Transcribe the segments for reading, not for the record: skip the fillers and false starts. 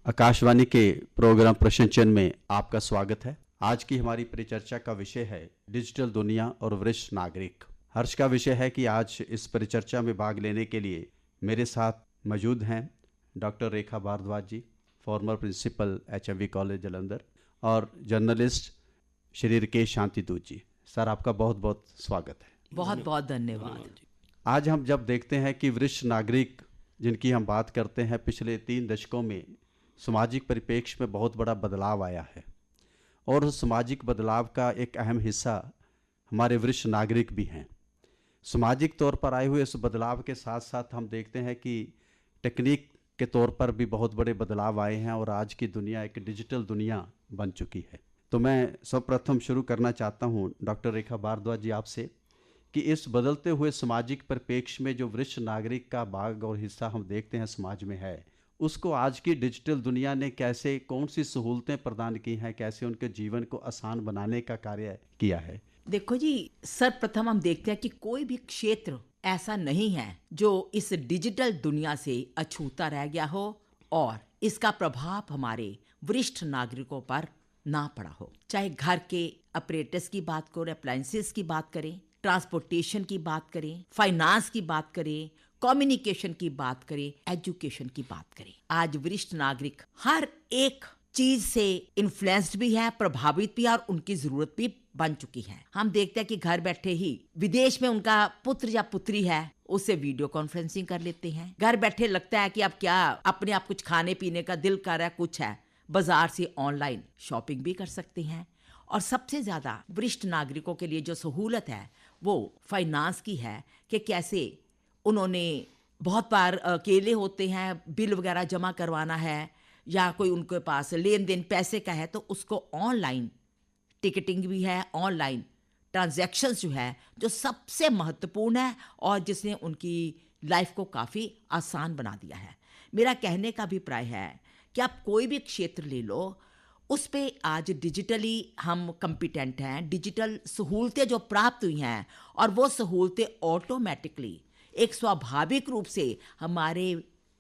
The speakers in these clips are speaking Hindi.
आकाशवाणी के प्रोग्राम प्रश्नचिन्ह में आपका स्वागत है। आज की हमारी परिचर्चा का विषय है डिजिटल दुनिया और वरिष्ठ नागरिक। हर्ष का विषय है कि आज इस परिचर्चा में भाग लेने के लिए मेरे साथ मौजूद हैं doctor Rekha Bhardwaj ji, former principal HMV college Jalandhar, और जर्नलिस्ट श्री राकेश शांतिदूत जी। सर, आपका बहुत बहुत स्वागत है। बहुत बहुत धन्यवाद। आज हम जब देखते हैं कि वरिष्ठ नागरिक जिनकी हम बात करते हैं, पिछले 3 दशकों में सामाजिक परिप्रेक्ष्य में बहुत बड़ा बदलाव आया है और उस सामाजिक बदलाव का एक अहम हिस्सा हमारे वरिष्ठ नागरिक भी हैं। सामाजिक तौर पर आए हुए इस बदलाव के साथ साथ हम देखते हैं कि टेक्निक के तौर पर भी बहुत बड़े बदलाव आए हैं और आज की दुनिया एक डिजिटल दुनिया बन चुकी है। तो मैं सर्वप्रथम शुरू करना चाहता हूं डॉक्टर रेखा भारद्वाज जी आपसे कि इस बदलते हुए सामाजिक परिप्रेक्ष्य में जो वरिष्ठ नागरिक का भाग और हिस्सा हम देखते हैं समाज में है, उसको आज की डिजिटल दुनिया ने कैसे, कौन सी सहूलतें प्रदान की हैं, कैसे उनके जीवन को आसान बनाने का कार्य किया है? देखो जी, सर्वप्रथम हम देखते हैं कि कोई भी क्षेत्र ऐसा नहीं है जो इस डिजिटल दुनिया से अछूता रह गया हो और इसका प्रभाव हमारे वरिष्ठ नागरिकों पर ना पड़ा हो। चाहे घर के ऑपरेटर्स की बात करें, अप्लायंसेस की बात करें, ट्रांसपोर्टेशन की बात करें, फाइनेंस की बात करें, कम्युनिकेशन की बात करें, एजुकेशन की बात करें, आज वरिष्ठ नागरिक हर एक चीज से इन्फ्लुएंस्ड भी है, प्रभावित भी है और उनकी जरूरत भी बन चुकी है। हम देखते हैं कि घर बैठे ही विदेश में उनका पुत्र या पुत्री है, उससे वीडियो कॉन्फ्रेंसिंग कर लेते हैं। घर बैठे लगता है कि अब क्या अपने आप कुछ खाने पीने का दिल कर रहा है, कुछ है, बाजार से ऑनलाइन शॉपिंग भी कर सकते हैं। और सबसे ज्यादा वरिष्ठ नागरिकों के लिए जो सहूलत है वो फाइनेंस की है कि कैसे उन्होंने बहुत बार अकेले होते हैं, बिल वगैरह जमा करवाना है या कोई उनके पास लेन देन पैसे का है तो उसको ऑनलाइन टिकटिंग भी है, ऑनलाइन ट्रांजैक्शंस जो है जो सबसे महत्वपूर्ण है और जिसने उनकी लाइफ को काफ़ी आसान बना दिया है। मेरा कहने का अभिप्राय है कि आप कोई भी क्षेत्र ले लो, उस पे आज डिजिटली हम कम्पिटेंट हैं। डिजिटल सहूलतें जो प्राप्त हुई हैं और वो सहूलतें ऑटोमेटिकली एक स्वाभाविक रूप से हमारे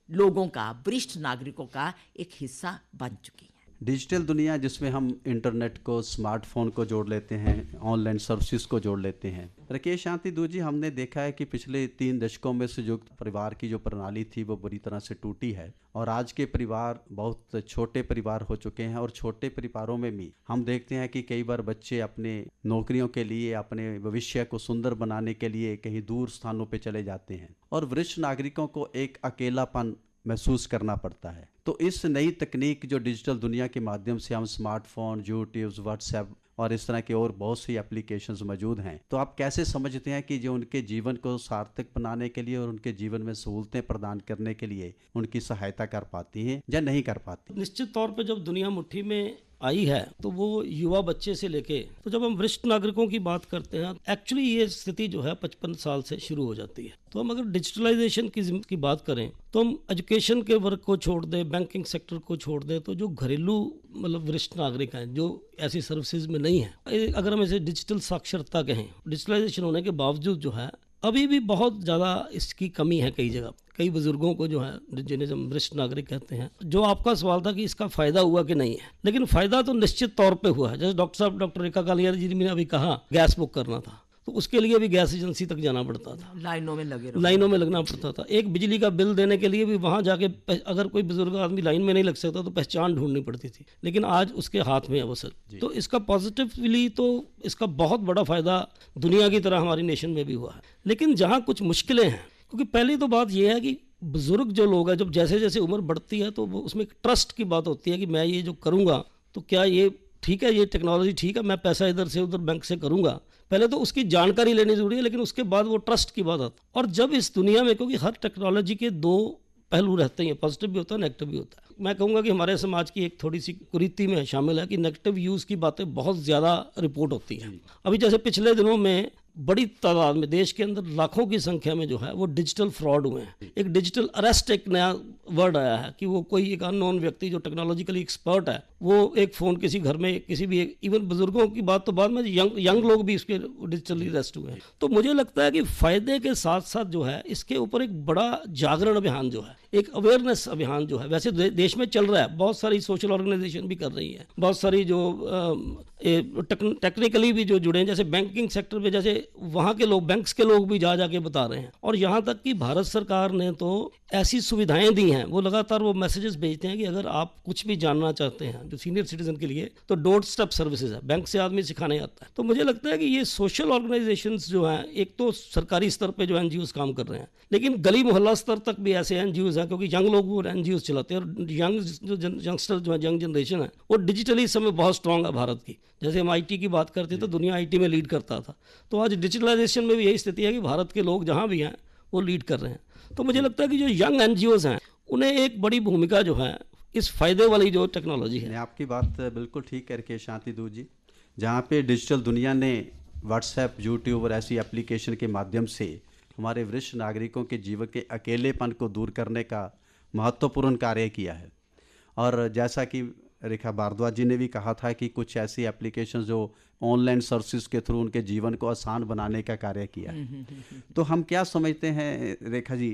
लोगों का, वरिष्ठ नागरिकों का एक हिस्सा बन चुकी है। डिजिटल दुनिया जिसमें हम इंटरनेट को, स्मार्टफोन को जोड़ लेते हैं, ऑनलाइन सर्विसेज को जोड़ लेते हैं। राकेश शांतिदूत जी, हमने देखा है कि पिछले 3 दशकों में संयुक्त परिवार की जो प्रणाली थी वो बुरी तरह से टूटी है और आज के परिवार बहुत छोटे परिवार हो चुके हैं और छोटे परिवारों में भी हम देखते हैं कि कई बार बच्चे अपने नौकरियों के लिए, अपने भविष्य को सुंदर बनाने के लिए कहीं दूर स्थानों पर चले जाते हैं और वरिष्ठ नागरिकों को एक अकेलापन महसूस करना पड़ता है। तो इस नई तकनीक जो डिजिटल दुनिया के माध्यम से हम स्मार्टफोन, यूट्यूब, व्हाट्सएप और इस तरह के और बहुत सी एप्लीकेशंस मौजूद हैं, तो आप कैसे समझते हैं कि जो उनके जीवन को सार्थक बनाने के लिए और उनके जीवन में सहूलतें प्रदान करने के लिए उनकी सहायता कर पाती हैं या नहीं कर पाती? निश्चित तौर पे जब दुनिया मुट्ठी में आई है तो वो युवा बच्चे से लेके, तो जब हम वरिष्ठ नागरिकों की बात करते हैं, एक्चुअली ये स्थिति जो है 55 साल से शुरू हो जाती है। तो हम अगर डिजिटलाइजेशन की बात करें तो हम एजुकेशन के वर्क को छोड़ दें, बैंकिंग सेक्टर को छोड़ दें, तो जो घरेलू मतलब वरिष्ठ नागरिक हैं जो ऐसी सर्विसेज में नहीं है, अगर हम इसे डिजिटल साक्षरता कहें, डिजिटलाइजेशन होने के बावजूद जो है अभी भी बहुत ज़्यादा इसकी कमी है कई जगह। कई बुजुर्गों को जो है, जिन्हें हम वरिष्ठ नागरिक कहते हैं, जो आपका सवाल था कि इसका फ़ायदा हुआ कि नहीं है, लेकिन फ़ायदा तो निश्चित तौर पे हुआ है। जैसे डॉक्टर रेखा कालिया जी ने अभी कहा, गैस बुक करना था तो उसके लिए भी गैस एजेंसी तक जाना पड़ता था, लाइनों में लगना पड़ता था। एक बिजली का बिल देने के लिए भी वहाँ जाके, अगर कोई बुजुर्ग आदमी लाइन में नहीं लग सकता तो पहचान ढूंढनी पड़ती थी, लेकिन आज उसके हाथ में है वो सर। तो इसका पॉजिटिवली तो इसका बहुत बड़ा फ़ायदा दुनिया की तरह हमारी नेशन में भी हुआ है। लेकिन जहाँ कुछ मुश्किलें हैं, क्योंकि पहली तो बात यह है कि बुजुर्ग जो लोग हैं, जब जैसे जैसे उम्र बढ़ती है तो वो उसमें एक ट्रस्ट की बात होती है कि मैं ये जो करूँगा तो क्या ये ठीक है, ये टेक्नोलॉजी ठीक है, मैं पैसा इधर से उधर बैंक से करूँगा। पहले तो उसकी जानकारी लेनी जरूरी है, लेकिन उसके बाद वो ट्रस्ट की बात आती है। और जब इस दुनिया में, क्योंकि हर टेक्नोलॉजी के 2 पहलू रहते हैं, पॉजिटिव भी होता है, नेगेटिव भी होता है। मैं कहूँगा कि हमारे समाज की एक थोड़ी सी कुरीति में शामिल है कि नेगेटिव यूज़ की बातें बहुत ज़्यादा रिपोर्ट होती हैं। अभी जैसे पिछले दिनों में बड़ी तादाद में देश के अंदर लाखों की संख्या में जो है वो डिजिटल फ्रॉड हुए हैं। एक डिजिटल अरेस्ट एक नया वर्ड आया है कि वो कोई एक अननोन व्यक्ति जो टेक्नोलॉजिकली एक्सपर्ट है वो एक फ़ोन किसी घर में किसी भी इवन बुजुर्गों की बात तो बाद में यंग लोग भी इसके डिजिटली अरेस्ट हुए हैं। तो मुझे लगता है कि फ़ायदे के साथ साथ जो है इसके ऊपर एक बड़ा जागरण अभियान जो है, एक अवेयरनेस अभियान जो है वैसे देश में चल रहा है, बहुत सारी सोशल ऑर्गेनाइजेशन भी कर रही है, बहुत सारी जो टेक्निकली भी जो जुड़े हैं, जैसे बैंकिंग सेक्टर में जैसे वहाँ के लोग बैंक्स के लोग भी जा जाके बता रहे हैं। और यहाँ तक कि भारत सरकार ने तो ऐसी सुविधाएं दी हैं, वो लगातार वो मैसेजेस भेजते हैं कि अगर आप कुछ भी जानना चाहते हैं जो सीनियर सिटीजन के लिए तो डोर स्टेप सर्विसेज है, बैंक से आदमी सिखाने आता है। तो मुझे लगता है कि ये सोशल ऑर्गेनाइजेशंस जो हैं, एक तो सरकारी स्तर पे जो एनजीओज काम कर रहे हैं, लेकिन गली मोहल्ला स्तर तक भी ऐसे एनजीओज हैं, क्योंकि यंग लोग वो एनजीओज चलाते हैं और यंगस्टर जो है, यंग जनरेशन है वो डिजिटली इस समय बहुत स्ट्रांग है भारत की। जैसे हम आईटी की बात करते तो दुनिया आईटी में लीड करता था, तो आज डिजिटलाइजेशन में भी यही स्थिति है कि भारत के लोग जहाँ भी हैं वो लीड कर रहे हैं। तो मुझे लगता है कि जो यंग एनजीओज हैं उन्हें एक बड़ी भूमिका जो है इस फायदे वाली जो टेक्नोलॉजी है। आपकी बात बिल्कुल ठीक करके शांति दूत जी, जहाँ पे डिजिटल दुनिया ने व्हाट्सएप, यूट्यूब और ऐसी एप्लीकेशन के माध्यम से हमारे वरिष्ठ नागरिकों के जीवन के अकेलेपन को दूर करने का महत्वपूर्ण कार्य किया है। और जैसा कि रेखा भारद्वाज जी ने भी कहा था कि कुछ ऐसी एप्लीकेशन जो ऑनलाइन सर्विसेज के थ्रू उनके जीवन को आसान बनाने का कार्य किया है। तो हम क्या समझते हैं रेखा जी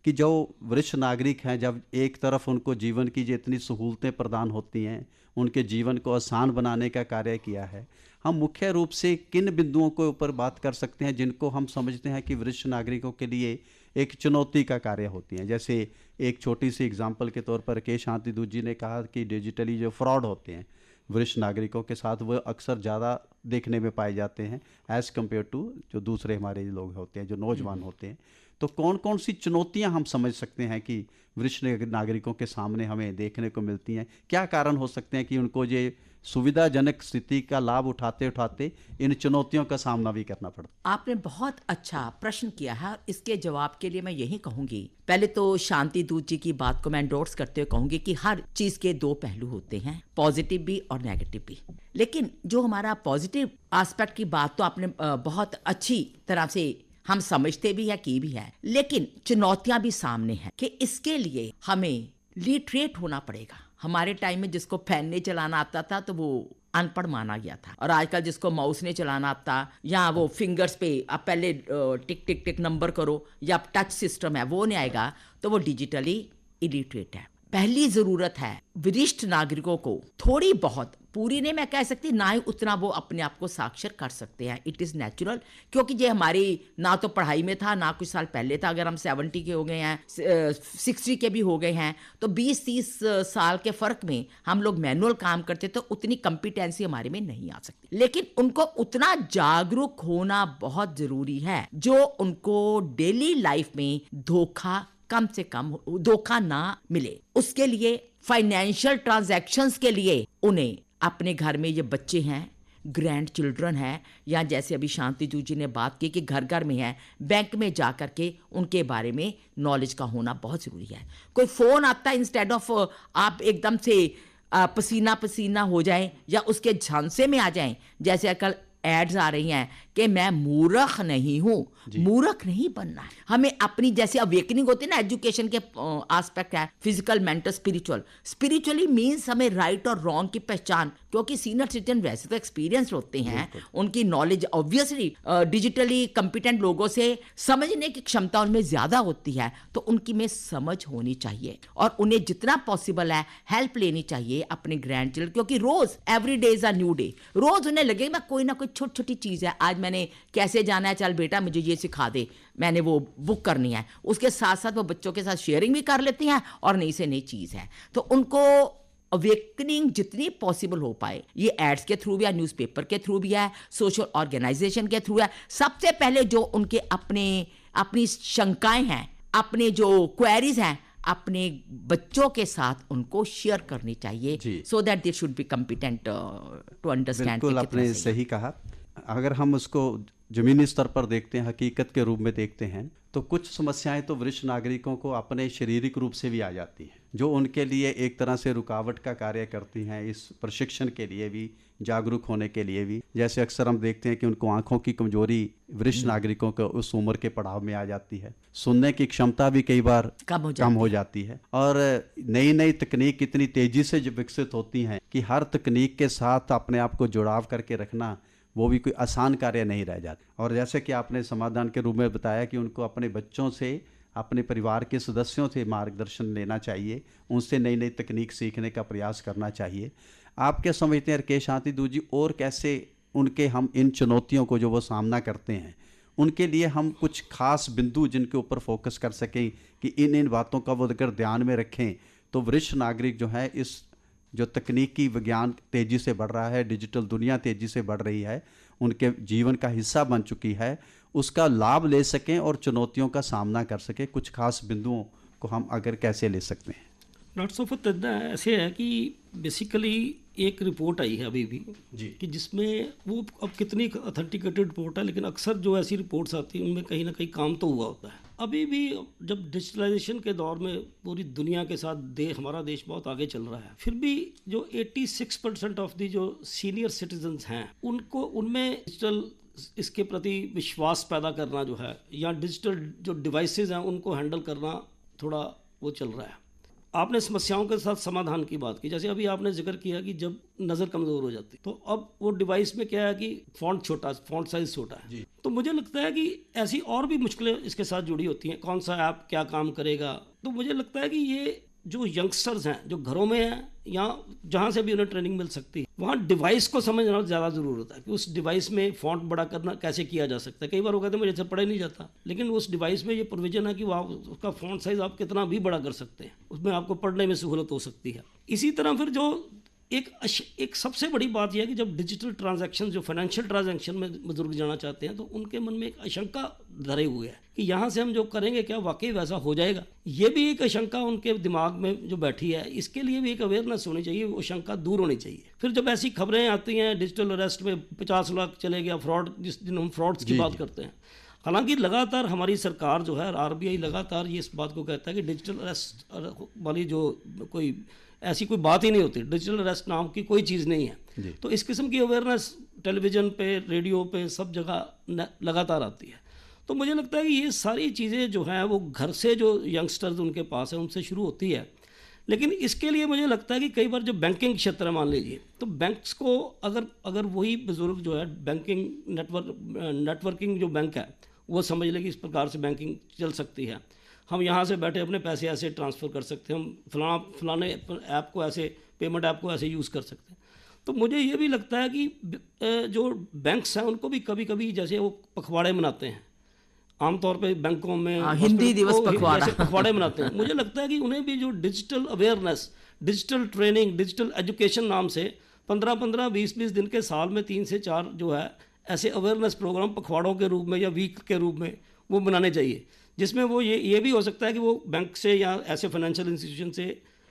कि जो वरिष्ठ नागरिक हैं, जब एक तरफ उनको जीवन की जितनी सहूलतें प्रदान होती हैं, उनके जीवन को आसान बनाने का कार्य किया है, हम मुख्य रूप से किन बिंदुओं के ऊपर बात कर सकते हैं जिनको हम समझते हैं कि वरिष्ठ नागरिकों के लिए एक चुनौती का कार्य होती हैं। जैसे एक छोटी सी एग्जांपल के तौर पर के शांति दूत जी ने कहा कि डिजिटली जो फ्रॉड होते हैं वरिष्ठ नागरिकों के साथ, वो अक्सर ज़्यादा देखने में पाए जाते हैं एज़ कम्पेयर टू जो दूसरे हमारे लोग होते हैं, जो नौजवान होते हैं। तो कौन कौन सी चुनौतियां हम समझ सकते हैं कि वरिष्ठ नागरिकों के सामने हमें देखने को मिलती हैं? क्या कारण हो सकते हैं कि उनको ये सुविधाजनक स्थिति का लाभ उठाते उठाते इन चुनौतियों का सामना भी करना पड़ता? आपने बहुत अच्छा प्रश्न किया है और इसके जवाब के लिए मैं यही कहूंगी, पहले तो शांति दूत जी की बात को मैं एंडोर्स करते हुए कहूंगी कि हर चीज के दो पहलू होते हैं, पॉजिटिव भी और नेगेटिव भी। लेकिन जो हमारा पॉजिटिव एस्पेक्ट की बात तो आपने बहुत अच्छी तरह से हम समझते भी है की भी है, लेकिन चुनौतियां भी सामने हैं कि इसके लिए हमें लिटरेट होना पड़ेगा। हमारे टाइम में जिसको पेन नहीं चलाना आता था तो वो अनपढ़ माना गया था, और आजकल जिसको माउस नहीं चलाना आता या वो फिंगर्स पे आप पहले टिक टिक टिक नंबर करो या टच सिस्टम है वो नहीं आएगा तो वो डिजिटली इलिटरेट है। पहली जरूरत है वरिष्ठ नागरिकों को थोड़ी बहुत, पूरी नहीं मैं कह सकती, ना ही उतना वो अपने आप को साक्षर कर सकते हैं, इट इज़ नेचुरल, क्योंकि ये हमारी ना तो पढ़ाई में था ना कुछ साल पहले था। अगर हम 70 के हो गए हैं, 60 के भी हो गए हैं, तो 20-30 साल के फ़र्क में हम लोग मैनुअल काम करते तो उतनी कॉम्पिटेंसी हमारे में नहीं आ सकती। लेकिन उनको उतना जागरूक होना बहुत ज़रूरी है जो उनको डेली लाइफ में कम से कम धोखा ना मिले। उसके लिए फाइनेंशियल ट्रांजैक्शंस के लिए उन्हें अपने घर में ये बच्चे हैं, ग्रैंड चिल्ड्रन हैं, या जैसे अभी शांति दूत जी ने बात की कि घर घर में है, बैंक में जा कर के उनके बारे में नॉलेज का होना बहुत ज़रूरी है। कोई फ़ोन आता है, इंस्टेड ऑफ आप एकदम से पसीना पसीना हो जाएं या उसके झांसे में आ जाएं, जैसे आजकल एड्स आ रही हैं कि मैं मूर्ख नहीं हूँ, मूर्ख नहीं बनना है। हमें अपनी जैसे अवेकनिंग होती है ना, एजुकेशन के एस्पेक्ट है physical, mental, spiritual. Spiritually means हमें राइट और रॉन्ग की पहचान, क्योंकि सीनियर सिटीजन वैसे तो एक्सपीरियंस होते हैं, उनकी नॉलेज ऑब्वियसली डिजिटली कॉम्पिटेंट लोगों से समझने की क्षमता उनमें ज़्यादा होती है, तो उनकी में समझ होनी चाहिए और उन्हें जितना पॉसिबल है हेल्प लेनी चाहिए अपने ग्रैंड चिल्ड्रन, क्योंकि रोज़ every day is a new day. रोज़ उन्हें लगेगा कोई ना कोई छोटी छोटी चीज़ है, आज मैंने कैसे जाना है, चल बेटा मुझे ये सिखा दे, मैंने वो बुक करनी है। उसके साथ साथ वो बच्चों के साथ शेयरिंग भी कर लेती हैं और नई से नई चीज़ है। तो उनको अवेकनिंग जितनी पॉसिबल हो पाए, ये एड्स के थ्रू भी है, न्यूज़पेपर के थ्रू भी है, सोशल ऑर्गेनाइजेशन के थ्रू है। सबसे पहले जो उनके अपनी शंकाएं हैं, अपने जो क्वेरीज हैं, अपने बच्चों के साथ उनको शेयर करनी चाहिए, so that they should be competent to understand. बिल्कुल आपने सही कहा। अगर हम उसको ज़मीनी स्तर पर देखते हैं, हकीकत के रूप में देखते हैं, तो कुछ समस्याएं तो वरिष्ठ नागरिकों को अपने शारीरिक रूप से भी आ जाती हैं। जो उनके लिए एक तरह से रुकावट का कार्य करती हैं, इस प्रशिक्षण के लिए भी, जागरूक होने के लिए भी। जैसे अक्सर हम देखते हैं कि उनको आंखों की कमजोरी वरिष्ठ नागरिकों को उस उम्र के पड़ाव में आ जाती है, सुनने की क्षमता भी कई बार कम हो जाती है, और नई नई तकनीक इतनी तेजी से जो विकसित होती हैं कि हर तकनीक के साथ अपने आप को जुड़ाव करके रखना वो भी कोई आसान कार्य नहीं रह जाता। और जैसे कि आपने समाधान के रूप में बताया कि उनको अपने बच्चों से, अपने परिवार के सदस्यों से मार्गदर्शन लेना चाहिए, उनसे नई नई तकनीक सीखने का प्रयास करना चाहिए। आप क्या समझते हैं राकेश हाथीदू जी, और कैसे उनके हम इन चुनौतियों को जो वो सामना करते हैं उनके लिए हम कुछ खास बिंदु जिनके ऊपर फोकस कर सकें कि इन बातों का वो अगर ध्यान में रखें तो वरिष्ठ नागरिक जो है, इस जो तकनीकी विज्ञान तेज़ी से बढ़ रहा है, डिजिटल दुनिया तेज़ी से बढ़ रही है, उनके जीवन का हिस्सा बन चुकी है, उसका लाभ ले सकें और चुनौतियों का सामना कर सकें। कुछ खास बिंदुओं को हम अगर कैसे ले सकते हैं? डॉक्टर साहब, ऐसे है कि बेसिकली एक रिपोर्ट आई है अभी भी जी कि जिसमें वो अब कितनी ऑथेंटिकेटेड रिपोर्ट है, लेकिन अक्सर जो ऐसी रिपोर्ट्स आती हैं उनमें कहीं ना कहीं काम तो हुआ होता है। अभी भी जब डिजिटलाइजेशन के दौर में पूरी दुनिया के साथ हमारा देश बहुत आगे चल रहा है, फिर भी जो 86% ऑफ दी जो सीनियर सिटीजन्स हैं उनको उनमें डिजिटल इसके प्रति विश्वास पैदा करना जो है, या डिजिटल जो डिवाइसेस हैं उनको हैंडल करना थोड़ा वो चल रहा है। आपने समस्याओं के साथ समाधान की बात की, जैसे अभी आपने जिक्र किया कि जब नज़र कमज़ोर हो जाती तो अब वो डिवाइस में क्या है कि फ़ॉन्ट साइज़ छोटा है, तो मुझे लगता है कि ऐसी और भी मुश्किलें इसके साथ जुड़ी होती हैं। कौन सा ऐप क्या काम करेगा, तो मुझे लगता है कि ये जो यंगस्टर्स हैं जो घरों में हैं या जहाँ से भी उन्हें ट्रेनिंग मिल सकती है, वहाँ डिवाइस को समझना ज़्यादा ज़रूर होता है कि उस डिवाइस में फ़ॉन्ट बड़ा करना कैसे किया जा सकता है। कई बार वो कहते हैं मुझे से पढ़ा ही नहीं जाता, लेकिन उस डिवाइस में ये प्रोविजन है कि वो उसका फ़ॉन्ट साइज़ आप कितना भी बड़ा कर सकते हैं, उसमें आपको पढ़ने में सहूलत हो सकती है। इसी तरह फिर जो एक सबसे बड़ी बात यह है कि जब डिजिटल ट्रांजैक्शन, जो फाइनेंशियल ट्रांजैक्शन में बुजुर्ग जाना चाहते हैं, तो उनके मन में एक आशंका धरे हुए है कि यहाँ से हम जो करेंगे क्या वाकई वैसा हो जाएगा। ये भी एक आशंका उनके दिमाग में जो बैठी है, इसके लिए भी एक अवेयरनेस होनी चाहिए, वो आशंका दूर होनी चाहिए। फिर जब ऐसी खबरें आती हैं डिजिटल अरेस्ट में 50 लाख चले गया, फ्रॉड, जिस दिन हम फ्रॉड्स की बात करते हैं, हालांकि लगातार हमारी सरकार जो है, आरबीआई लगातार ये इस बात को कहता है कि डिजिटल अरेस्ट वाली जो कोई ऐसी कोई बात ही नहीं होती, डिजिटल अरेस्ट नाम की कोई चीज़ नहीं है। तो इस किस्म की अवेयरनेस टेलीविज़न पे, रेडियो पे, सब जगह लगातार आती है। तो मुझे लगता है कि ये सारी चीज़ें जो हैं वो घर से जो यंगस्टर्स उनके पास है उनसे शुरू होती है। लेकिन इसके लिए मुझे लगता है कि कई बार जो बैंकिंग क्षेत्र है, मान लीजिए, तो बैंक्स को अगर वही बुजुर्ग जो है बेंकिंग नेटवर्किंग जो बैंक है वो समझ ले कि इस प्रकार से बैंकिंग चल सकती है, हम यहाँ से बैठे अपने पैसे ऐसे ट्रांसफ़र कर सकते हैं, हम फलाने ऐप को ऐसे, पेमेंट ऐप को ऐसे यूज़ कर सकते हैं। तो मुझे ये भी लगता है कि जो बैंक्स हैं उनको भी कभी कभी जैसे वो पखवाड़े मनाते हैं, आमतौर पे बैंकों में हिंदी दिवस पखवाड़े मनाते हैं, मुझे लगता है कि उन्हें भी जो digital awareness, digital training, digital education नाम से 15-15, 20-20 दिन के साल में 3 से 4 जो है ऐसे अवेयरनेस प्रोग्राम पखवाड़ों के रूप में या वीक के रूप में वो बनाने चाहिए, जिसमें वो ये भी हो सकता है कि वो बैंक से या ऐसे फाइनेंशियल इंस्टीट्यूशन से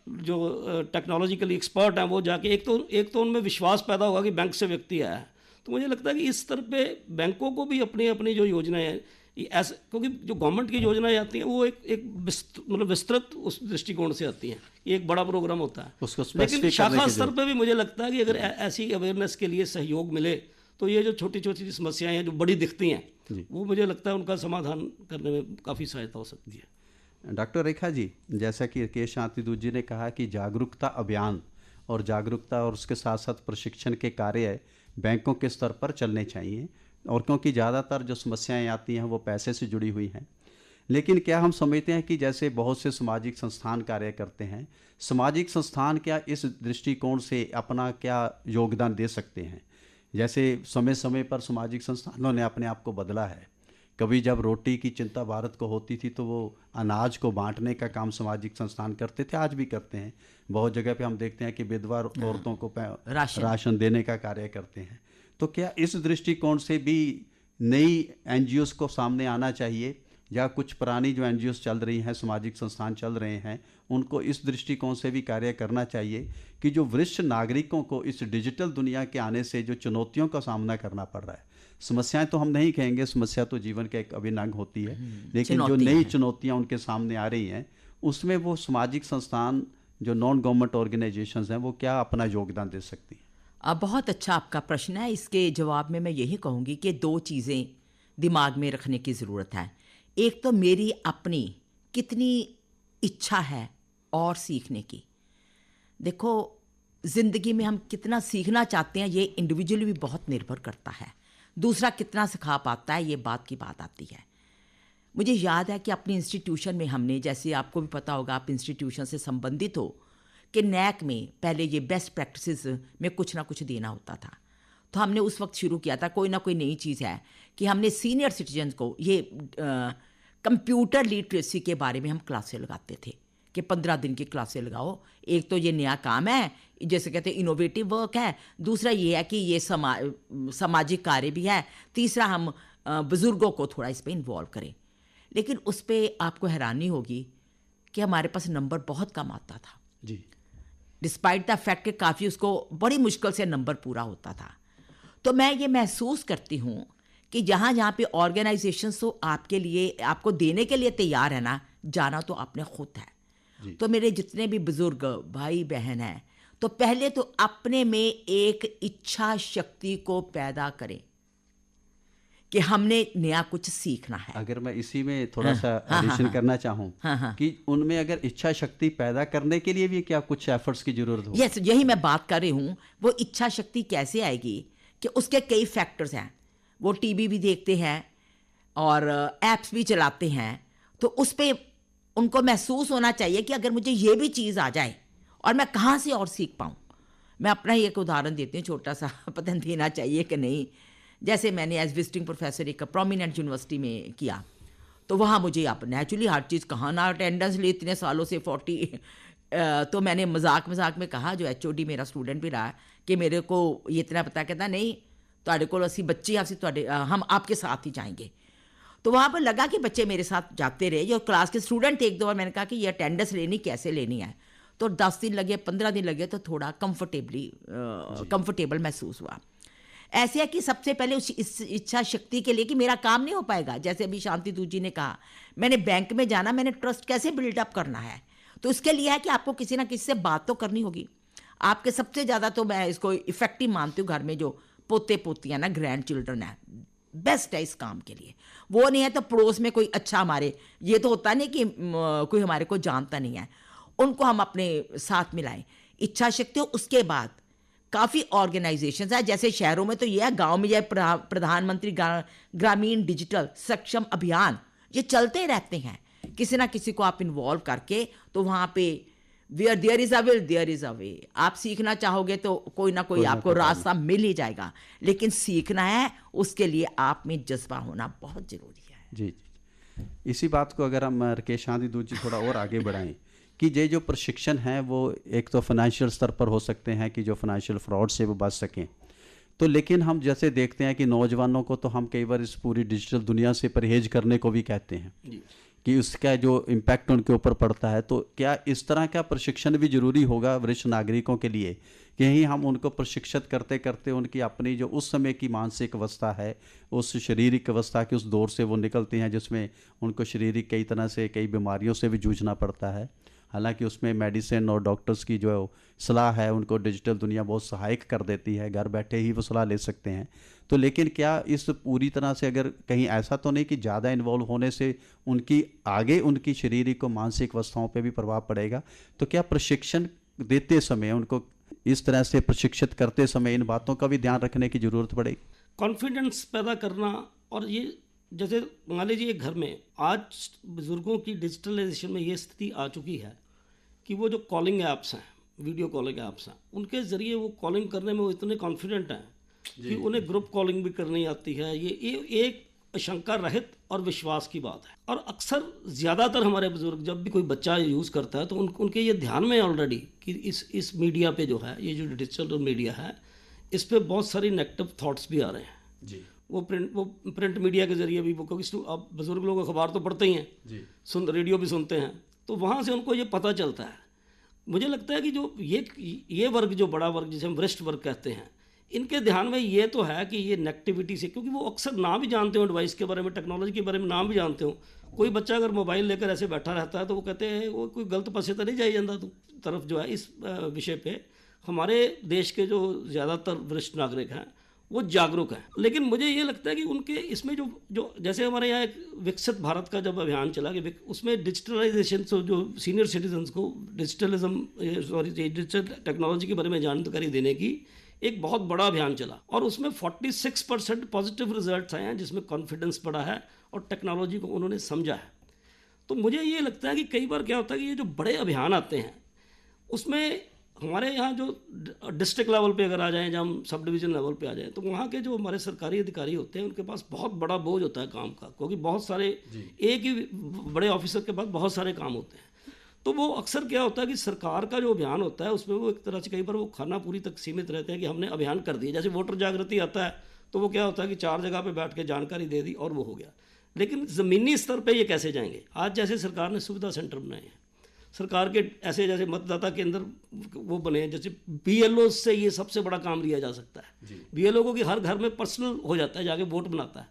जो टेक्नोलॉजिकली एक्सपर्ट हैं वो जाके एक तो उनमें विश्वास पैदा होगा कि बैंक से व्यक्ति आया है। तो मुझे लगता है कि इस तरह पे बैंकों को भी अपनी अपनी जो योजनाएं हैं ऐसे, क्योंकि जो गवर्नमेंट की योजनाएं आती हैं वो एक मतलब विस्तृत उस दृष्टिकोण से आती हैं, एक बड़ा प्रोग्राम होता है, लेकिन शाखा स्तर पर भी मुझे लगता है कि अगर ऐसी अवेयरनेस के लिए सहयोग मिले तो ये जो छोटी छोटी समस्याएं हैं जो बड़ी दिखती हैं वो मुझे लगता है उनका समाधान करने में काफ़ी सहायता हो सकती है। डॉक्टर रेखा जी, जैसा कि राकेश हाथीदू जी ने कहा कि जागरूकता अभियान और जागरूकता और उसके साथ साथ प्रशिक्षण के कार्य बैंकों के स्तर पर चलने चाहिए, और क्योंकि ज़्यादातर जो समस्याएं आती हैं वो पैसे से जुड़ी हुई हैं। लेकिन क्या हम समझते हैं कि जैसे बहुत से सामाजिक संस्थान कार्य करते हैं, सामाजिक संस्थान क्या इस दृष्टिकोण से अपना क्या योगदान दे सकते हैं? जैसे समय समय पर सामाजिक संस्थानों ने अपने आप को बदला है। कभी जब रोटी की चिंता भारत को होती थी तो वो अनाज को बांटने का काम सामाजिक संस्थान करते थे, आज भी करते हैं। बहुत जगह पे हम देखते हैं कि विधवा औरतों को राशन देने का कार्य करते हैं। तो क्या इस दृष्टिकोण से भी नई एनजीओस को सामने आना चाहिए, या कुछ पुरानी जो एनजीओस चल रही हैं, सामाजिक संस्थान चल रहे हैं, उनको इस दृष्टिकोण से भी कार्य करना चाहिए कि जो वरिष्ठ नागरिकों को इस डिजिटल दुनिया के आने से जो चुनौतियों का सामना करना पड़ रहा है, समस्याएं तो हम नहीं कहेंगे, समस्या तो जीवन का एक अभिन्न अंग होती है, लेकिन जो नई चुनौतियां उनके सामने आ रही हैं उसमें वो सामाजिक संस्थान जो नॉन गवर्नमेंट ऑर्गेनाइजेशंस हैं वो क्या अपना योगदान दे सकती हैं? बहुत अच्छा आपका प्रश्न है। इसके जवाब में मैं यही कहूँगी कि दो चीज़ें दिमाग में रखने की ज़रूरत है। एक तो मेरी अपनी कितनी इच्छा है और सीखने की। देखो, ज़िंदगी में हम कितना सीखना चाहते हैं ये इंडिविजुअली भी बहुत निर्भर करता है। दूसरा कितना सिखा पाता है, ये बात की बात आती है। मुझे याद है कि अपनी इंस्टीट्यूशन में हमने, जैसे आपको भी पता होगा, आप इंस्टीट्यूशन से संबंधित हो, कि नैक में पहले ये बेस्ट प्रैक्टिसेस में कुछ ना कुछ देना होता था। तो हमने उस वक्त शुरू किया था, कोई ना कोई नई चीज़ है, कि हमने सीनियर सिटीजन्स को ये कंप्यूटर लिटरेसी के बारे में हम क्लासें लगाते थे कि 15 दिन की क्लासें लगाओ। एक तो ये नया काम है, जैसे कहते हैं इनोवेटिव वर्क है। दूसरा ये है कि ये सामाजिक कार्य भी है। तीसरा हम बुज़ुर्गों को थोड़ा इस पर इन्वॉल्व करें। लेकिन उस पर आपको हैरानी होगी कि हमारे पास नंबर बहुत कम आता था जी। डिस्पाइट द फैक्ट कि काफ़ी उसको बड़ी मुश्किल से नंबर पूरा होता था। तो मैं ये महसूस करती हूँ कि जहाँ जहाँ पे ऑर्गेनाइजेशंस तो आपके लिए, आपको देने के लिए तैयार है ना, जाना तो आपने खुद है। तो मेरे जितने भी बुजुर्ग भाई बहन हैं, तो पहले तो अपने में एक इच्छा शक्ति को पैदा करें कि हमने नया कुछ सीखना है। अगर मैं इसी में थोड़ा सा एडिशन करना चाहूँ कि उनमें अगर इच्छा शक्ति पैदा करने के लिए भी क्या कुछ एफर्ट्स की जरूरत हो? यस, यही मैं बात कर रही हूँ। वो इच्छा शक्ति कैसे आएगी कि उसके कई फैक्टर्स हैं। वो टीवी भी देखते हैं और ऐप्स भी चलाते हैं, तो उस पर उनको महसूस होना चाहिए कि अगर मुझे ये भी चीज़ आ जाए और मैं कहाँ से और सीख पाऊँ। मैं अपना ही एक उदाहरण देती हूँ, छोटा सा, पता नहीं देना चाहिए कि नहीं। जैसे मैंने एज विजिटिंग प्रोफेसर एक प्रोमिनेंट यूनिवर्सिटी में किया, तो वहाँ मुझे अब नेचुरली हर चीज़ कहाँ ना अटेंडेंस ली इतने सालों से 40। तो मैंने मजाक में कहा, जो HOD मेरा स्टूडेंट भी रहा, कि मेरे को ये इतना पता, कहता नहीं तुहाडे कोल असी बच्चे हम आपके साथ ही जाएंगे। तो वहाँ पर लगा कि बच्चे मेरे साथ जाते रहे, जो क्लास के स्टूडेंट थे। एक दो बार मैंने कहा कि ये अटेंडेंस लेनी कैसे लेनी है, तो 10 दिन लगे, 15 दिन लगे, तो थोड़ा कंफर्टेबल महसूस हुआ। ऐसे है कि सबसे पहले उस इच्छा शक्ति के लिए कि मेरा काम नहीं हो पाएगा। जैसे अभी शांति दूत जी ने कहा, मैंने बैंक में जाना, मैंने ट्रस्ट कैसे बिल्डअप करना है, तो इसके लिए है कि आपको किसी ना किसी से बात तो करनी होगी। आपके सबसे ज़्यादा तो मैं इसको इफ़ेक्टिव मानती हूँ, घर में जो पोते पोतियाँ ना, ग्रैंड चिल्ड्रन है, बेस्ट है इस काम के लिए। वो नहीं है तो पड़ोस में कोई अच्छा, हमारे ये तो होता नहीं कि कोई हमारे को जानता नहीं है, उनको हम अपने साथ मिलाएं। इच्छा शक्ति हो, उसके बाद काफ़ी ऑर्गेनाइजेशंस है। जैसे शहरों में तो ये है, गांव में ये प्रधानमंत्री ग्रामीण डिजिटल सक्षम अभियान, ये चलते रहते हैं। किसी ना किसी को आप इन्वॉल्व करके, तो वहाँ पे where there is a will there is a way. आप सीखना चाहोगे तो कोई ना कोई आपको रास्ता मिल ही जाएगा। लेकिन सीखना है, उसके लिए आप में जज्बा होना बहुत ज़रूरी है। जी। इसी बात को अगर हम राकेश शांति दूत जी थोड़ा और आगे बढ़ाएं कि ये जो प्रशिक्षण है वो एक तो फाइनेंशियल स्तर पर हो सकते हैं कि जो फाइनेंशियल फ्रॉड से वो बच सकें, तो लेकिन हम जैसे देखते हैं कि नौजवानों को तो हम कई बार इस पूरी डिजिटल दुनिया से परहेज करने को भी कहते हैं कि उसका जो इम्पैक्ट उनके ऊपर पड़ता है। तो क्या इस तरह का प्रशिक्षण भी ज़रूरी होगा वरिष्ठ नागरिकों के लिए, कि यहीं हम उनको प्रशिक्षित करते करते उनकी अपनी जो उस समय की मानसिक अवस्था है, उस शारीरिक अवस्था के उस दौर से वो निकलते हैं जिसमें उनको शारीरिक कई तरह से कई बीमारियों से भी जूझना पड़ता है। हालांकि उसमें मेडिसिन और डॉक्टर्स की जो सलाह है उनको डिजिटल दुनिया बहुत सहायक कर देती है, घर बैठे ही वो सलाह ले सकते हैं। तो लेकिन क्या इस पूरी तरह से अगर कहीं ऐसा तो नहीं कि ज़्यादा इन्वॉल्व होने से उनकी आगे उनकी शारीरिक और मानसिक अवस्थाओं पे भी प्रभाव पड़ेगा? तो क्या प्रशिक्षण देते समय उनको इस तरह से प्रशिक्षित करते समय इन बातों का भी ध्यान रखने की ज़रूरत पड़ेगी? कॉन्फिडेंस पैदा करना, और ये जैसे मान लीजिए घर में आज बुज़ुर्गों की डिजिटलाइजेशन में ये स्थिति आ चुकी है कि वो जो कॉलिंग ऐप्स हैं, वीडियो कॉलिंग ऐप्स हैं, उनके ज़रिए वो कॉलिंग करने में वो इतने कॉन्फिडेंट हैं कि उन्हें ग्रुप कॉलिंग भी करनी आती है। ये एक आशंका रहित और विश्वास की बात है। और अक्सर ज़्यादातर हमारे बुज़ुर्ग जब भी कोई बच्चा यूज़ करता है तो उनके ये ध्यान में ऑलरेडी कि इस मीडिया पे जो है, ये जो डिजिटल मीडिया है, इस पर बहुत सारी नेगेटिव थाट्स भी आ रहे हैं जी। वो प्रिंट मीडिया के ज़रिए भी, वो क्योंकि अब बुज़ुर्ग लोग अखबार तो पढ़ते ही हैं जी, रेडियो भी सुनते हैं, तो वहाँ से उनको ये पता चलता है। मुझे लगता है कि जो ये वर्ग, जो बड़ा वर्ग जिसे हम वरिष्ठ वर्ग कहते हैं, इनके ध्यान में ये तो है कि ये नेगेटिविटी से, क्योंकि वो अक्सर ना भी जानते हो डिवाइस के बारे में, टेक्नोलॉजी के बारे में ना भी जानते हो, कोई बच्चा अगर मोबाइल लेकर ऐसे बैठा रहता है तो वो कहते हैं वो कोई गलत पासे तो नहीं जाई जाता तू तरफ जो है। इस विषय पे हमारे देश के जो ज़्यादातर वरिष्ठ नागरिक हैं वो जागरूक हैं, लेकिन मुझे ये लगता है कि उनके इसमें जो जैसे हमारे यहाँ एक विकसित भारत का जब अभियान चला कि उसमें डिजिटलाइजेशन से जो सीनियर सिटीजन्स को डिजिटल टेक्नोलॉजी के बारे में जानकारी देने की एक बहुत बड़ा अभियान चला और उसमें 46% पॉजिटिव रिजल्ट्स आए हैं, जिसमें कॉन्फिडेंस बढ़ा है और टेक्नोलॉजी को उन्होंने समझा है। तो मुझे ये लगता है कि कई बार क्या होता है कि ये जो बड़े अभियान आते हैं उसमें हमारे यहाँ जो डिस्ट्रिक्ट लेवल पे अगर आ जाएं, जब हम सब डिवीज़न लेवल पे आ जाएं, तो वहाँ के जो हमारे सरकारी अधिकारी होते हैं उनके पास बहुत बड़ा बोझ होता है काम का, क्योंकि बहुत सारे एक ही बड़े ऑफिसर के पास बहुत सारे काम होते हैं। तो वो अक्सर क्या होता है कि सरकार का जो अभियान होता है उसमें वो एक तरह से कई बार वो खानापुरी तक सीमित रहते हैं कि हमने अभियान कर दिया। जैसे वोटर जागृति आता है तो वो क्या होता है कि 4 जगह पे बैठ के जानकारी दे दी और वो हो गया, लेकिन ज़मीनी स्तर पे ये कैसे जाएंगे। आज जैसे सरकार ने सुविधा सेंटर बनाए हैं, सरकार के ऐसे जैसे मतदाता केंद्र वो बने हैं, जैसे BLO से ये सबसे बड़ा काम लिया जा सकता है। BLO को कि हर घर में पर्सनल हो जाता है, जाके वोट बनाता है।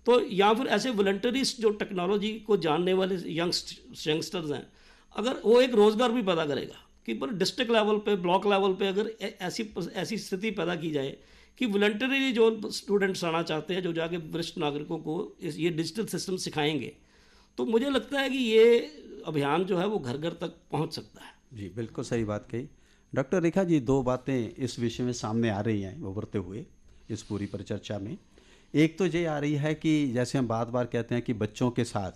तो या फिर ऐसे वॉलंटरीज जो टेक्नोलॉजी को जानने वाले यंगस्टर्स हैं, अगर वो एक रोज़गार भी पैदा करेगा कि पर डिस्ट्रिक्ट लेवल पे, ब्लॉक लेवल पे अगर ऐसी स्थिति पैदा की जाए कि वॉलंटरी जो स्टूडेंट्स आना चाहते हैं, जो जाके वरिष्ठ नागरिकों को ये डिजिटल सिस्टम सिखाएंगे, तो मुझे लगता है कि ये अभियान जो है वो घर घर तक पहुंच सकता है। जी बिल्कुल सही बात कही डॉक्टर रेखा जी। 2 बातें इस विषय में सामने आ रही हैं उभरते हुए इस पूरी परिचर्चा में। एक तो ये आ रही है कि जैसे हम बार बार कहते हैं कि बच्चों के साथ,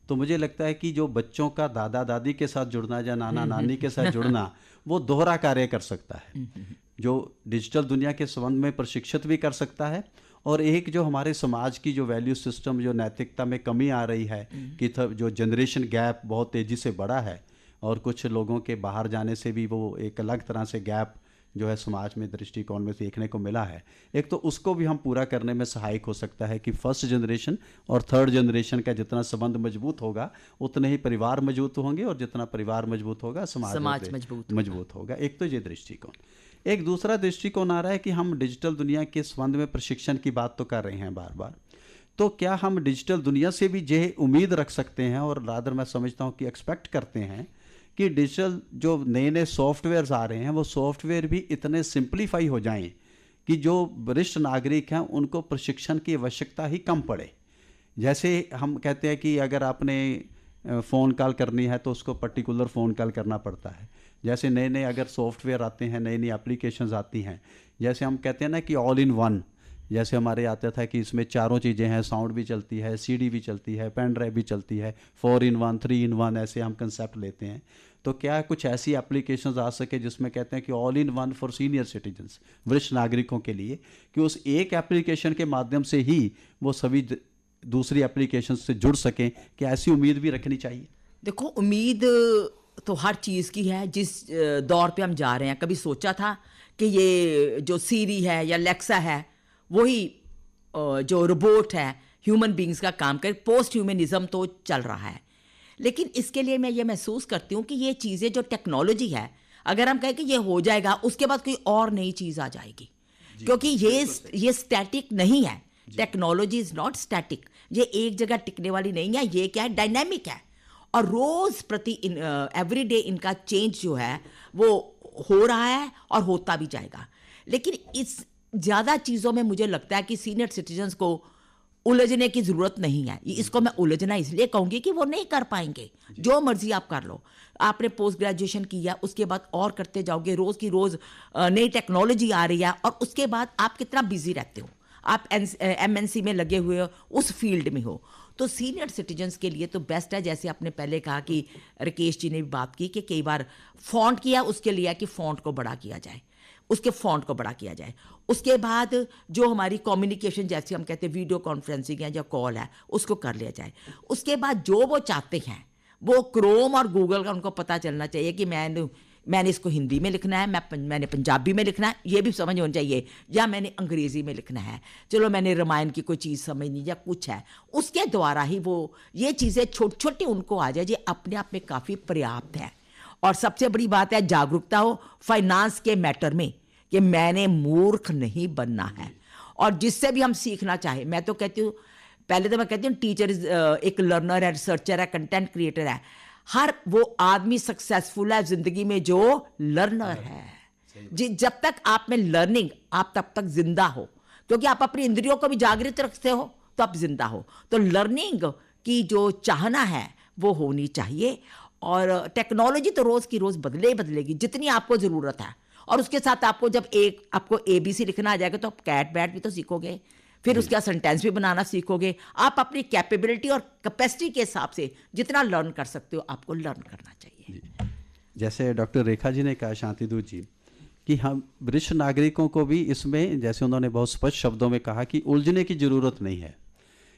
तो मुझे लगता है कि जो बच्चों का दादा दादी के साथ जुड़ना या नाना नानी के साथ जुड़ना वो दोहरा कार्य कर सकता है, जो डिजिटल दुनिया के संबंध में प्रशिक्षित भी कर सकता है। और एक जो हमारे समाज की जो वैल्यू सिस्टम, जो नैतिकता में कमी आ रही है कि जो जनरेशन गैप बहुत तेज़ी से बढ़ा है और कुछ लोगों के बाहर जाने से भी वो एक अलग तरह से गैप जो है समाज में दृष्टिकोण में देखने को मिला है, एक तो उसको भी हम पूरा करने में सहायक हो सकता है कि फर्स्ट जनरेशन और थर्ड जनरेशन का जितना संबंध मजबूत होगा उतने ही परिवार मजबूत होंगे, और जितना परिवार मजबूत होगा समाज मजबूत होगा। एक तो ये दृष्टिकोण। एक दूसरा दृष्टिकोण आ रहा है कि हम डिजिटल दुनिया के संबंध में प्रशिक्षण की बात तो कर रहे हैं बार बार, तो क्या हम डिजिटल दुनिया से भी ये उम्मीद रख सकते हैं और रादर मैं समझता हूँ कि एक्सपेक्ट करते हैं कि डिजिटल जो नए नए सॉफ्टवेयर्स आ रहे हैं वो सॉफ्टवेयर भी इतने सिंप्लीफाई हो जाएं कि जो वरिष्ठ नागरिक हैं उनको प्रशिक्षण की आवश्यकता ही कम पड़े। जैसे हम कहते हैं कि अगर आपने फ़ोन कॉल करनी है तो उसको पर्टिकुलर फ़ोन कॉल करना पड़ता है। जैसे नए नए अगर सॉफ्टवेयर आते हैं, नई नई एप्लीकेशंस आती हैं, जैसे हम कहते हैं ना कि ऑल इन वन, जैसे हमारे आता था कि इसमें चारों चीज़ें हैं, साउंड भी चलती है, CD भी चलती है, पेन ड्राइव भी चलती है, 4 in 1, 3 in 1 ऐसे हम कंसेप्ट लेते हैं। तो क्या कुछ ऐसी एप्लीकेशंस आ सके जिसमें कहते हैं कि all in one for senior citizens, वरिष्ठ नागरिकों के लिए, कि उस एक एप्लीकेशन के माध्यम से ही वो सभी दूसरी एप्लीकेशन से जुड़ सकें? क्या ऐसी उम्मीद भी रखनी चाहिए? देखो, उम्मीद तो हर चीज़ की है। जिस दौर पे हम जा रहे हैं, कभी सोचा था कि ये जो सीरी है या लेक्सा है वही जो रोबोट है ह्यूमन बींग्स का काम करे? पोस्ट ह्यूमनिज्म तो चल रहा है, लेकिन इसके लिए मैं ये महसूस करती हूँ कि ये चीज़ें जो टेक्नोलॉजी है, अगर हम कहें कि ये हो जाएगा, उसके बाद कोई और नई चीज़ आ जाएगी, क्योंकि ये स्टैटिक नहीं है। टेक्नोलॉजी इज़ नॉट स्टैटिक, ये एक जगह टिकने वाली नहीं है। ये क्या है? डायनामिक है, और रोज़ प्रति एवरी डे इनका चेंज जो है वो हो रहा है और होता भी जाएगा। लेकिन इस ज़्यादा चीज़ों में मुझे लगता है कि सीनियर सिटीजन्स को उलझने की ज़रूरत नहीं है। इसको मैं उलझना इसलिए कहूँगी कि वो नहीं कर पाएंगे। जो मर्जी आप कर लो, आपने पोस्ट ग्रेजुएशन किया, उसके बाद और करते जाओगे, रोज़ की रोज़ नई टेक्नोलॉजी आ रही है, और उसके बाद आप कितना बिजी रहते हो, आप MNC में लगे हुए हो, उस फील्ड में हो। तो सीनियर सिटीजन्स के लिए तो बेस्ट है, जैसे आपने पहले कहा कि राकेश जी ने भी बात की कि कई बार फॉन्ट किया, उसके लिए कि फॉन्ट को बड़ा किया जाए, उसके फॉन्ट को बड़ा किया जाए। उसके बाद जो हमारी कम्युनिकेशन, जैसे हम कहते हैं वीडियो कॉन्फ्रेंसिंग है या कॉल है, उसको कर लिया जाए। उसके बाद जो वो चाहते हैं, वो क्रोम और गूगल का उनको पता चलना चाहिए कि मैंने इसको हिंदी में लिखना है, मैंने पंजाबी में लिखना है, ये भी समझ होनी चाहिए, या मैंने अंग्रेज़ी में लिखना है, चलो मैंने रामायण की कोई चीज़ समझनी या कुछ है, उसके द्वारा ही वो ये चीज़ें छोटी छोटी उनको आ जाए, ये अपने आप में काफ़ी पर्याप्त है। और सबसे बड़ी बात है जागरूकता हो फाइनेंस के मैटर में, कि मैंने मूर्ख नहीं बनना है। और जिससे भी हम सीखना चाहें, मैं तो कहती हूँ पहले तो मैं कहती हूँ टीचर एक लर्नर है, रिसर्चर है, कंटेंट क्रिएटर है। हर वो आदमी सक्सेसफुल है जिंदगी में जो लर्नर है। जब तक आप में लर्निंग, आप तब तक जिंदा हो, क्योंकि आप अपनी इंद्रियों को भी जागृत रखते हो तो आप जिंदा हो। तो लर्निंग की जो चाहना है वो होनी चाहिए। और टेक्नोलॉजी तो रोज की रोज बदलेगी जितनी आपको जरूरत है। और उसके साथ आपको जब आपको ABC लिखना आ जाएगा तो आप कैट बैट भी तो सीखोगे, फिर उसके बाद सेंटेंस भी बनाना सीखोगे। आप अपनी कैपेबिलिटी और कैपेसिटी के हिसाब से जितना लर्न कर सकते हो आपको लर्न करना चाहिए। जैसे डॉक्टर रेखा जी ने कहा, शांति दूत जी, कि हम वरिष्ठ नागरिकों को भी इसमें, जैसे उन्होंने बहुत स्पष्ट शब्दों में कहा कि उलझने की ज़रूरत नहीं है।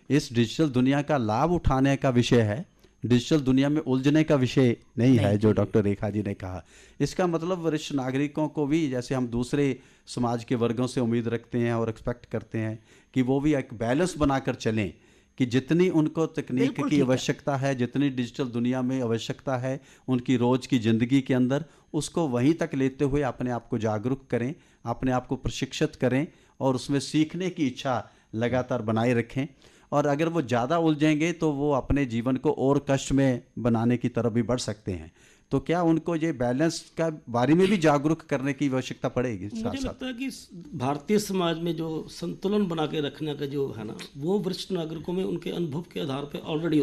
इस डिजिटल दुनिया का लाभ उठाने का विषय है, डिजिटल दुनिया में उलझने का विषय नहीं है, जो डॉक्टर रेखा जी ने कहा। इसका मतलब वरिष्ठ नागरिकों को भी, जैसे हम दूसरे समाज के वर्गों से उम्मीद रखते हैं और एक्सपेक्ट करते हैं कि वो भी एक बैलेंस बनाकर चलें, कि जितनी उनको तकनीक की आवश्यकता है, जितनी डिजिटल दुनिया में आवश्यकता है उनकी रोज़ की ज़िंदगी के अंदर, उसको वहीं तक लेते हुए अपने आप को जागरूक करें, अपने आप को प्रशिक्षित करें और उसमें सीखने की इच्छा लगातार बनाए रखें। और अगर वो ज़्यादा उलझेंगे तो वो अपने जीवन को और कष्ट में बनाने की तरफ भी बढ़ सकते हैं। तो क्या उनको ये बैलेंस का बारे में भी जागरूक करने की आवश्यकता पड़ेगी? मुझे लगता है कि भारतीय समाज में जो संतुलन बना के रखने का जो है ना, वो वरिष्ठ नागरिकों में उनके अनुभव के आधार पर ऑलरेडी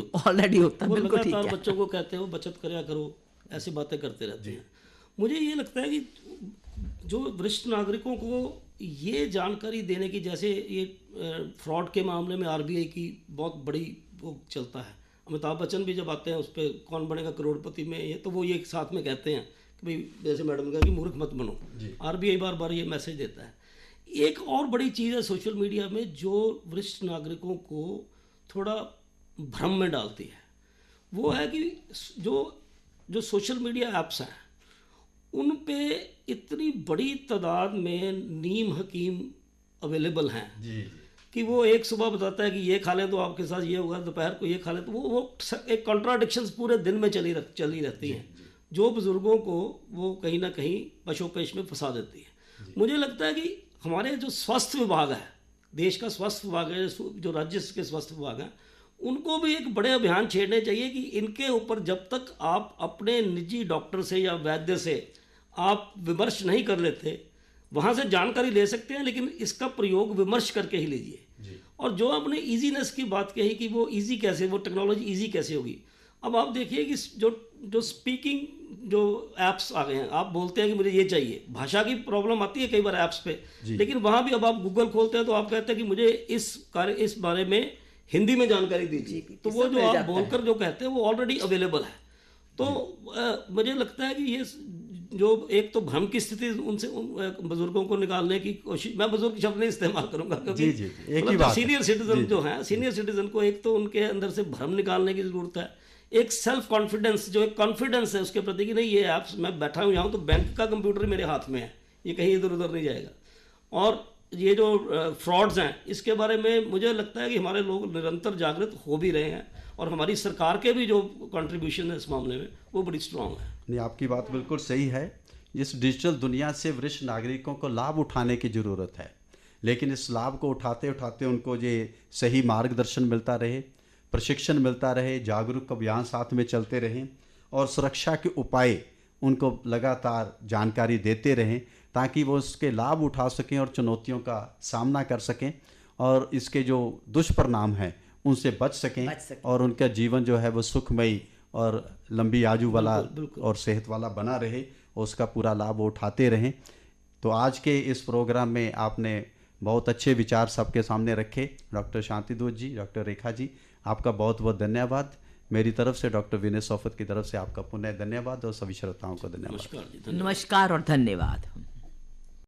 होता है। वो लगातार बच्चों को कहते हो बचत करया करो, ऐसी बातें करते रहते हैं। मुझे ये लगता है कि जो वरिष्ठ नागरिकों को ये जानकारी देने की, जैसे ये फ्रॉड के मामले में RBI की बहुत बड़ी वो चलता है। अमिताभ बच्चन भी जब आते हैं उस पर कौन बनेगा करोड़पति में, ये तो वो ये साथ में कहते हैं कि भाई, जैसे मैडम ने कहा कि मूर्ख मत बनो। RBI बार बार ये मैसेज देता है। एक और बड़ी चीज़ है सोशल मीडिया में जो वरिष्ठ नागरिकों को थोड़ा भ्रम में डालती है, वो है कि जो सोशल मीडिया ऐप्स हैं उन पे इतनी बड़ी तादाद में नीम हकीम अवेलेबल हैं कि वो एक सुबह बताता है कि ये खा लें तो आपके साथ ये होगा, दोपहर को ये खा लें तो वो एक कॉन्ट्राडिक्शंस पूरे दिन में चली रहती हैं, जो बुज़ुर्गों को वो कहीं ना कहीं पशोपेश में फंसा देती है। मुझे लगता है कि हमारे जो स्वास्थ्य विभाग है, देश का स्वास्थ्य विभाग है, जो राज्य के स्वास्थ्य विभाग हैं, उनको भी एक बड़े अभियान छेड़ने चाहिए कि इनके ऊपर जब तक आप अपने निजी डॉक्टर से या वैद्य से आप विमर्श नहीं कर लेते, वहाँ से जानकारी ले सकते हैं, लेकिन इसका प्रयोग विमर्श करके ही लीजिए। और जो आपने ईजीनेस की बात कही कि वो ईजी कैसे, वो टेक्नोलॉजी ईजी कैसे होगी। अब आप देखिए कि जो स्पीकिंग जो ऐप्स आ गए हैं, आप बोलते हैं कि मुझे ये चाहिए, भाषा की प्रॉब्लम आती है कई बार ऐप्स पे, लेकिन वहाँ भी अब आप गूगल खोलते हैं तो आप कहते हैं कि मुझे इस बारे में हिंदी में जानकारी दीजिए, तो वो जो आप बोलकर जो कहते हैं वो ऑलरेडी अवेलेबल है। तो मुझे लगता है कि ये जो एक तो भ्रम की स्थिति उनसे बुजुर्गों को निकालने की कोशिश, मैं बुजुर्ग शब्द नहीं इस्तेमाल करूंगा क्योंकि सीनियर सिटीजन जो है, सीनियर सिटीजन को एक तो उनके अंदर से भ्रम निकालने की जरूरत है, एक सेल्फ कॉन्फिडेंस, जो एक कॉन्फिडेंस है उसके प्रति कि नहीं ये ऐप्स, मैं बैठा हूँ यहाँ तो बैंक का कंप्यूटर मेरे हाथ में है, ये कहीं इधर उधर नहीं जाएगा। और ये जो फ्रॉड्स हैं इसके बारे में मुझे लगता है कि हमारे लोग निरंतर जागृत हो भी रहे हैं और हमारी सरकार के भी जो कंट्रीब्यूशन है इस मामले में वो बड़ी स्ट्रांग है। नहीं, आपकी बात बिल्कुल सही है। इस डिजिटल दुनिया से वरिष्ठ नागरिकों को लाभ उठाने की ज़रूरत है, लेकिन इस लाभ को उठाते उठाते उनको ये सही मार्गदर्शन मिलता रहे, प्रशिक्षण मिलता रहे, जागरूक अभियान साथ में चलते रहें और सुरक्षा के उपाय उनको लगातार जानकारी देते रहें ताकि वो उसके लाभ उठा सकें और चुनौतियों का सामना कर सकें और इसके जो दुष्परिणाम हैं उनसे बच सकें और उनका जीवन जो है वो सुखमयी और लंबी आयु वाला और सेहत वाला बना रहे और उसका पूरा लाभ उठाते रहें। तो आज के इस प्रोग्राम में आपने बहुत अच्छे विचार सबके सामने रखे। डॉक्टर शांति दूत जी, डॉक्टर रेखा जी, आपका बहुत बहुत धन्यवाद। मेरी तरफ से, डॉक्टर विनय सोफत की तरफ से आपका पुनः धन्यवाद और सभी श्रोताओं को धन्यवाद। नमस्कार और धन्यवाद।